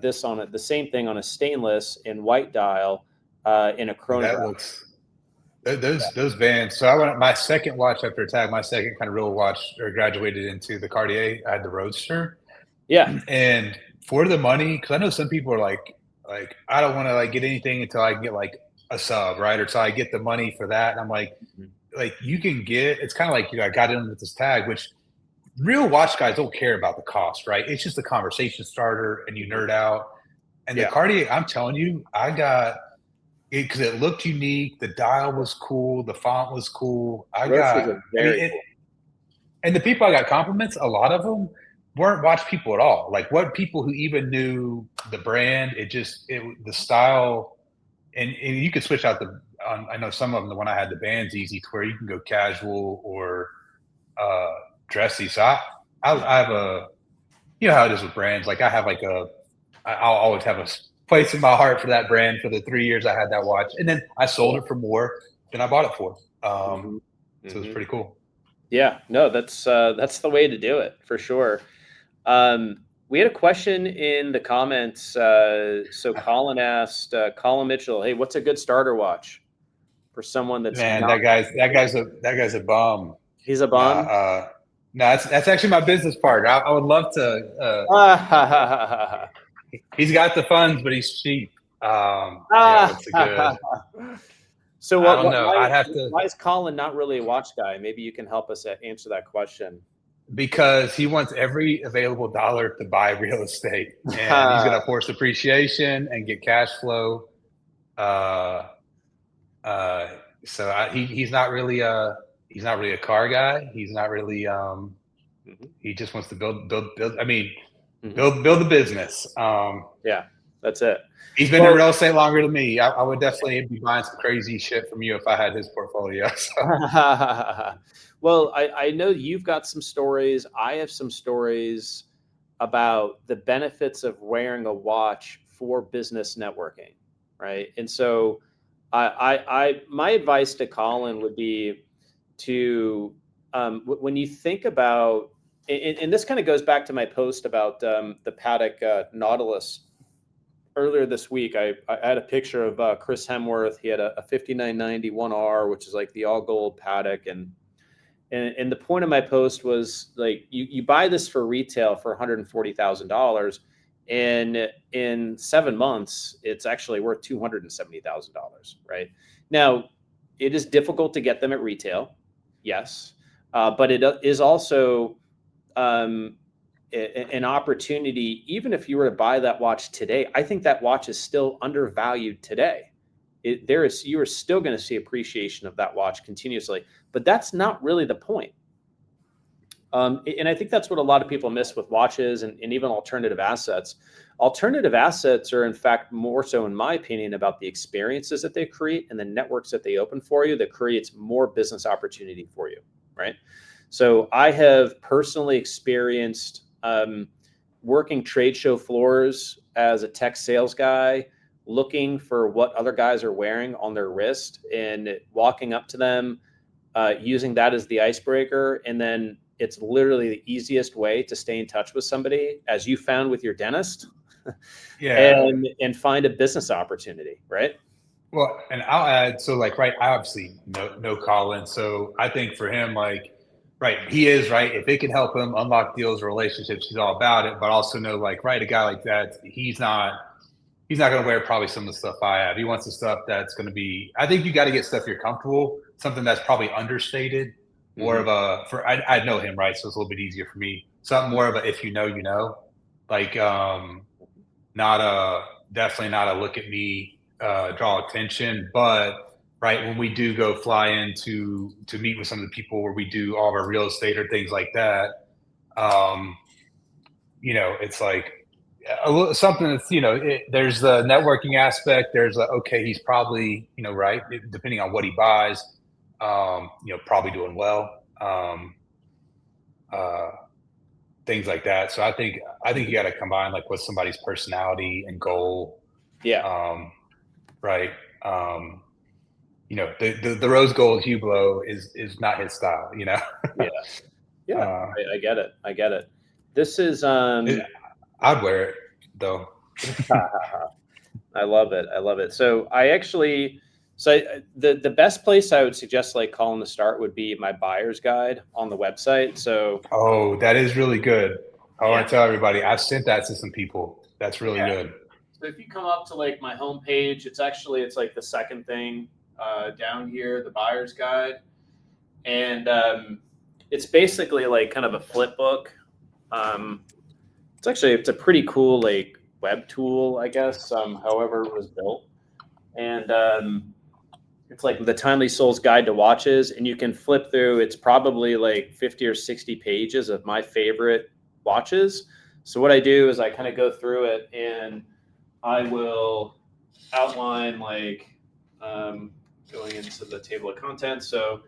this on it, the same thing on a stainless in white dial in a chronograph. That looks those bands. So I went my second watch after Attack. My second kind of real watch, or graduated into the Cartier. I had the Roadster. Yeah. And for the money, because I know some people are like I don't want to like get anything until I get like a sub, right? Or till I get the money for that. And I'm like, you can get. It's kind of like I got in with this tag, which real watch guys don't care about the cost, right? It's just a conversation starter, and you nerd out. And the Cartier, I'm telling you, I got it because it looked unique. The dial was cool. The font was cool. Cool. And the people I got compliments, a lot of them weren't watch people at all. Like what people who even knew the brand, the style, and you could switch out I know some of them, the one I had, the band's easy to where you can go casual or dressy. So I have how it is with brands. Like I have I'll always have a place in my heart for that brand for the 3 years I had that watch. And then I sold it for more than I bought it for. So it was pretty cool. Yeah, no, that's the way to do it for sure. We had a question in the comments. So Colin asked, Colin Mitchell, hey, what's a good starter watch for someone that's that guy's a bum. He's a bum. No, that's actually my business partner. I would love to. He's got the funds, but he's cheap. What's a good? So I don't know. I'd have to. Why is Colin not really a watch guy? Maybe you can help us answer that question. Because he wants every available dollar to buy real estate, and he's going to force appreciation and get cash flow. So he's not really a car guy. He's not really. He just wants to build. I mean, build the business. Yeah, that's it. He's been in real estate longer than me. I would definitely be buying some crazy shit from you if I had his portfolio. So. Well, I know you've got some stories. I have some stories about the benefits of wearing a watch for business networking, right? And so my advice to Colin would be to, when you think about, and this kind of goes back to my post about the Patek Nautilus earlier this week. I had a picture of Chris Hemsworth. He had a 5990 1R, which is like the all gold Patek, and the point of my post was like, you buy this for retail for $140,000, and in 7 months, it's actually worth $270,000, right? Now, it is difficult to get them at retail, yes, but it is also an opportunity, even if you were to buy that watch today, I think that watch is still undervalued today. You are still going to see appreciation of that watch continuously, but that's not really the point. And I think that's what a lot of people miss with watches and even alternative assets. Alternative assets are, in fact, more so, in my opinion, about the experiences that they create and the networks that they open for you that creates more business opportunity for you, right? So I have personally experienced working trade show floors as a tech sales guy, looking for what other guys are wearing on their wrist and walking up to them, using that as the icebreaker. And then it's literally the easiest way to stay in touch with somebody, as you found with your dentist, and find a business opportunity, right? Well, and I'll add, so like, right, I obviously know Colin. So I think for him, like, right, he is right. If it can help him unlock deals, relationships, he's all about it. But also know, like, right, a guy like that, he's not going to wear probably some of the stuff I have. He wants the stuff that's going to be, I think you got to get stuff you're comfortable, something that's probably understated, more of a, I know him, right? So it's a little bit easier for me. Something more of a, if you know, like, not a, definitely not a look at me, draw attention, but right, when we do go fly in to meet with some of the people where we do all of our real estate or things like that, it's like something that's, there's the networking aspect. There's okay, he's probably, right, depending on what he buys, probably doing well, things like that. So I think you got to combine like with somebody's personality and goal. Yeah. Right. The rose gold Hublot is not his style, Yeah. I get it. This is I'd wear it though. I love it. So the best place I would suggest like Colin to start would be my buyer's guide on the website. So that is really good. I want to tell everybody, I've sent that to some people. That's really good. So if you come up to like my homepage, it's like the second thing down here, the buyer's guide, and it's basically like kind of a flip book. It's a pretty cool like web tool, I guess. However it was built, and it's like the TimelySoles guide to watches, and you can flip through. It's probably like 50 or 60 pages of my favorite watches. So what I do is I kind of go through it, and I will outline like going into the table of contents. So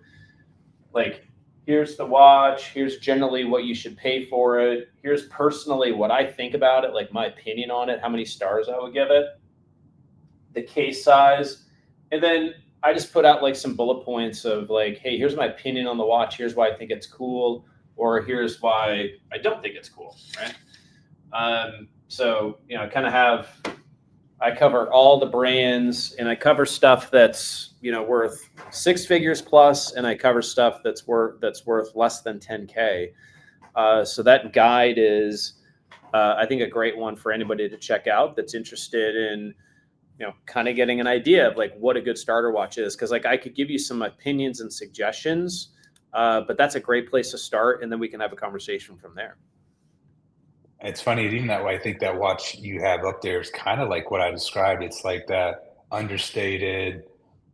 like, here's the watch. Here's generally what you should pay for it. Here's personally what I think about it, like my opinion on it, how many stars I would give it, the case size. And then I just put out like some bullet points of like, hey, here's my opinion on the watch. Here's why I think it's cool, or here's why I don't think it's cool, right? So, I cover all the brands, and I cover stuff that's, worth six figures plus, and I cover stuff that's worth less than 10K. So that guide is, I think, a great one for anybody to check out that's interested in, kind of getting an idea of like what a good starter watch is. Cause like I could give you some opinions and suggestions, but that's a great place to start. And then we can have a conversation from there. It's funny, even that way, I think that watch you have up there is kind of like what I described. It's like that understated,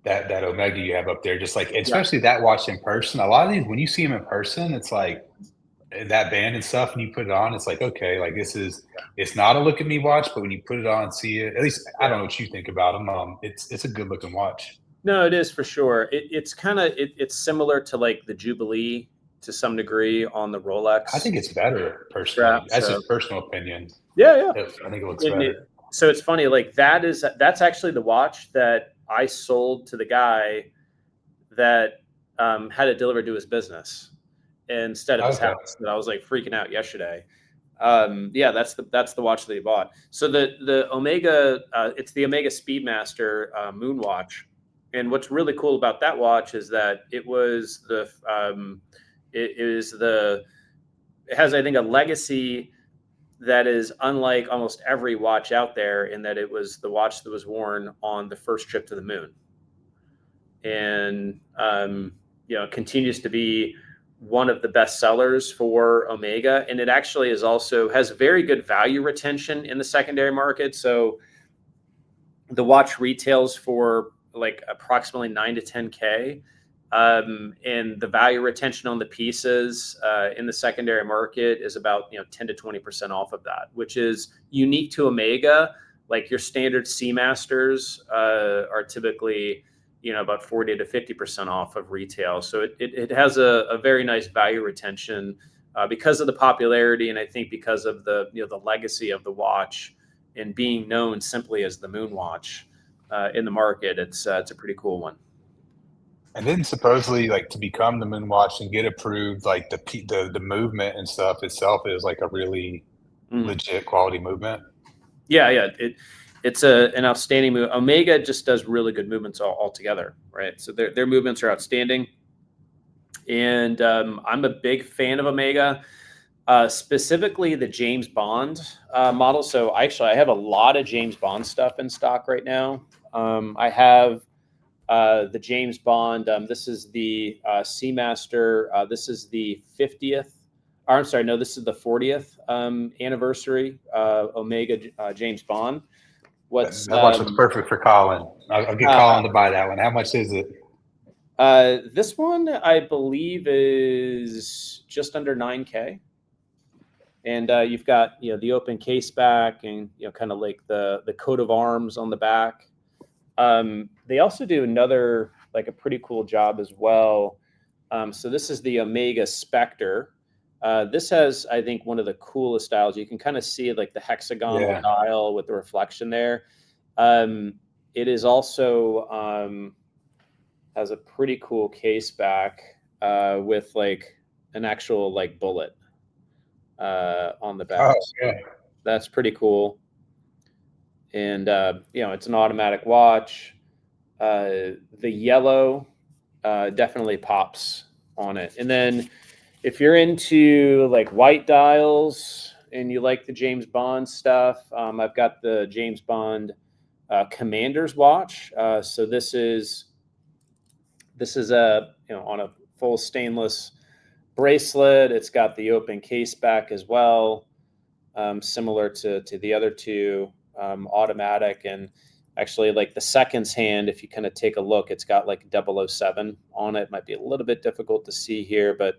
that Omega you have up there, just like, especially that watch in person. A lot of these, when you see them in person, it's like that band and stuff, and you put it on, it's like, okay, like it's not a look at me watch, but when you put it on and see it, at least I don't know what you think about them. It's a good looking watch. No, it is for sure. It's similar to like the Jubilee to some degree on the Rolex. I think it's better personally. That's just personal opinion. Yeah. I think it looks better. So it's funny, like that's actually the watch that I sold to the guy that had it delivered to his business instead of his house. That I was like freaking out yesterday. That's the watch that he bought. So the Omega, it's the Omega Speedmaster Moon watch. And what's really cool about that watch is that it has, I think, a legacy that is unlike almost every watch out there, in that it was the watch that was worn on the first trip to the moon. And, continues to be one of the best sellers for Omega, and it actually is also has very good value retention in the secondary market. So the watch retails for like approximately 9 to 10K. And the value retention on the pieces in the secondary market is about 10 to 20% off of that, which is unique to Omega. Like your standard Seamasters are typically about 40 to 50% off of retail. So it has a very nice value retention because of the popularity, and I think because of the the legacy of the watch and being known simply as the Moon Watch in the market. It's a pretty cool one. And then supposedly, like, to become the Moon Watch and get approved, like the movement and stuff itself is like a really legit quality movement. Yeah. It's an outstanding move. Omega just does really good movements all together, right? So their movements are outstanding, and I'm a big fan of Omega. Specifically the James Bond model. So I have a lot of James Bond stuff in stock right now. I have the James Bond. This is the Seamaster. This is the 50th. Or I'm sorry, no, this is the 40th anniversary Omega James Bond. That watch looks perfect for Colin. I'll get Colin to buy that one. How much is it? This one, I believe, is just under 9K. And you've got the open case back, and kind of like the coat of arms on the back. They also do another like a pretty cool job as well. So this is the Omega Spectre. This has, I think, one of the coolest styles. You can kind of see like the hexagonal dial with the reflection there. It is also has a pretty cool case back with like an actual like bullet on the back. Oh, yeah. That's pretty cool. And it's an automatic watch. The yellow definitely pops on it. And then if you're into like white dials and you like the James Bond stuff, I've got the James Bond Commander's watch. So this is a on a full stainless bracelet. It's got the open case back as well, similar to the other two, automatic. And actually, like the seconds hand, if you kind of take a look, it's got like 007 on it. Might be a little bit difficult to see here, but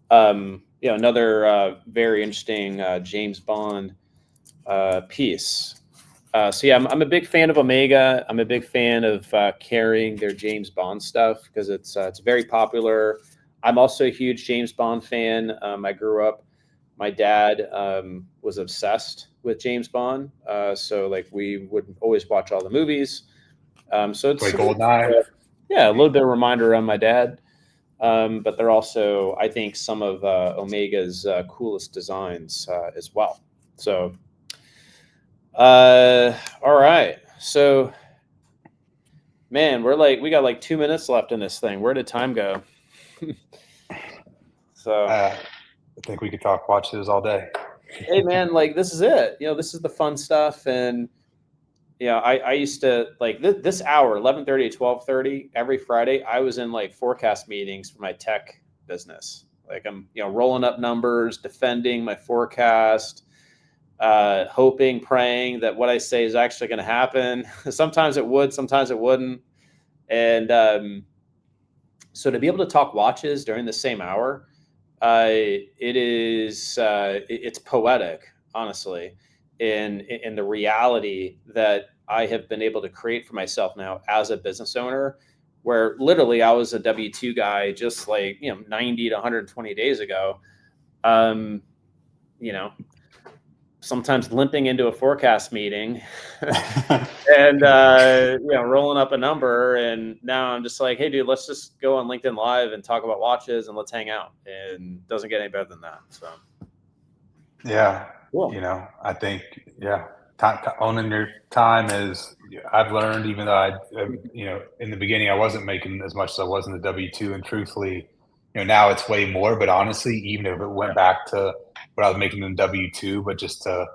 another very interesting James Bond piece. So yeah, I'm a big fan of Omega. I'm a big fan of carrying their James Bond stuff because it's very popular. I'm also a huge James Bond fan. I grew up. My dad was obsessed with James Bond, so like we would always watch all the movies. So it's like GoldenEye. Yeah, a little bit of a reminder on my dad. But they're also, I think, some of Omega's coolest designs as well. So, all right. So, man, we got like 2 minutes left in this thing. Where did time go? So, I think we could talk watches all day. Hey, man, like this is it. This is the fun stuff. And, I used to like this hour, 11:30 to 12:30 every Friday. I was in like forecast meetings for my tech business. Like I'm, rolling up numbers, defending my forecast, hoping, praying that what I say is actually going to happen. Sometimes it would, sometimes it wouldn't. And so to be able to talk watches during the same hour, it's poetic, honestly, in the reality that I have been able to create for myself now as a business owner, where literally I was a W-2 guy just like 90 to 120 days ago. Sometimes limping into a forecast meeting and rolling up a number, and now I'm just like, hey dude, let's just go on LinkedIn Live and talk about watches and let's hang out. And it doesn't get any better than that. So yeah, cool. I think owning your time is, I've learned, even though I in the beginning I wasn't making as much as I was in the W-2, and truthfully now it's way more. But honestly, even if it went back to what I was making in W-2, but just to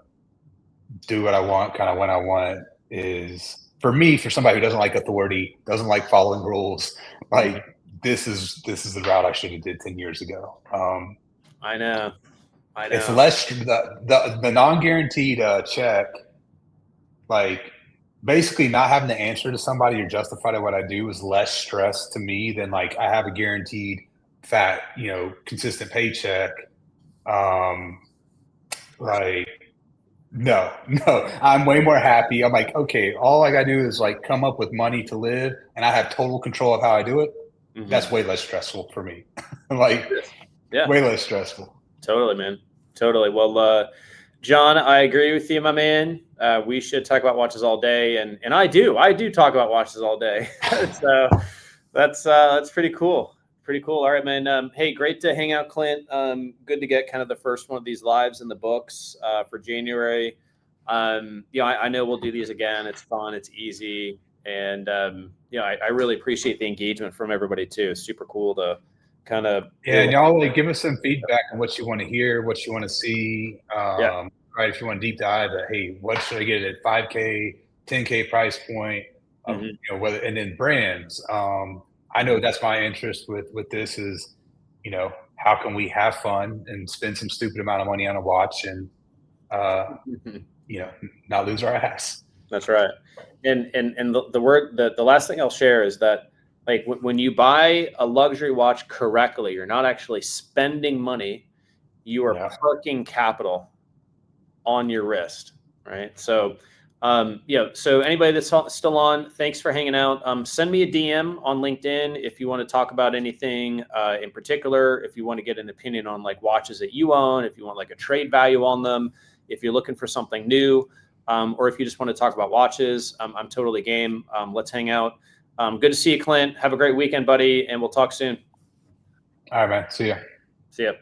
do what I want, kind of when I want, is for me, for somebody who doesn't like authority, doesn't like following rules, like this is the route I should have did 10 years ago. I know. It's less the non-guaranteed check, like basically not having to answer to somebody or justify to what I do is less stress to me than like I have a guaranteed fat, consistent paycheck. Like no, I'm way more happy. I'm like, okay, all I gotta do is like come up with money to live and I have total control of how I do it. Mm-hmm. That's way less stressful for me. Like way less stressful. Totally, man. Totally. Well, John, I agree with you, my man. We should talk about watches all day, and I do talk about watches all day. So that's pretty cool. Pretty cool. All right, man. Hey, great to hang out, Clint. Good to get kind of the first one of these lives in the books for January. I know we'll do these again. It's fun. It's easy, and I really appreciate the engagement from everybody too. It's super cool to kind of and y'all like give us some feedback on what you want to hear, what you want to see. Right, if you want to deep dive, hey, what should I get at 5K, 10K price point? Whether and then brands. I know that's my interest with this is, how can we have fun and spend some stupid amount of money on a watch and not lose our ass. That's right. And the last thing I'll share is that like when you buy a luxury watch correctly, you're not actually spending money, you are parking capital on your wrist, right? So so anybody that's still on, thanks for hanging out. Send me a DM on LinkedIn if you want to talk about anything in particular, if you want to get an opinion on like watches that you own, if you want like a trade value on them, if you're looking for something new, or if you just want to talk about watches, I'm totally game. Let's hang out. Good to see you, Clint. Have a great weekend, buddy, and we'll talk soon. All right, man. See ya. See ya.